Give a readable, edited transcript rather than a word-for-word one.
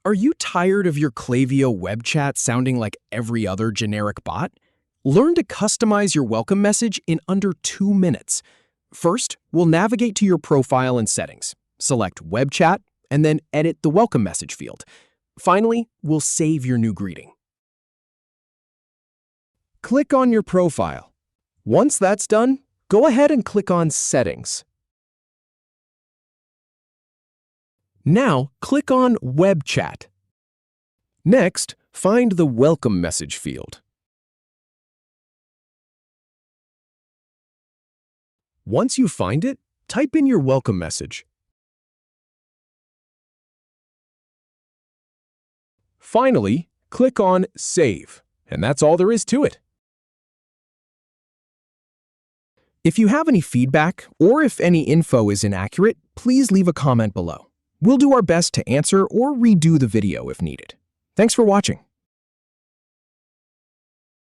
Are you tired of your Klaviyo web chat sounding like every other generic bot? Learn to customize your welcome message in under 2 minutes. First, we'll navigate to your profile and settings, select web chat, and then edit the welcome message field. Finally, we'll save your new greeting. Click on your profile. Once that's done, go ahead and click on Settings. Now, click on Web Chat. Next, find the Welcome Message field. Once you find it, type in your welcome message. Finally, click on Save, and that's all there is to it. If you have any feedback, or if any info is inaccurate, please leave a comment below. We'll do our best to answer or redo the video if needed. Thanks for watching.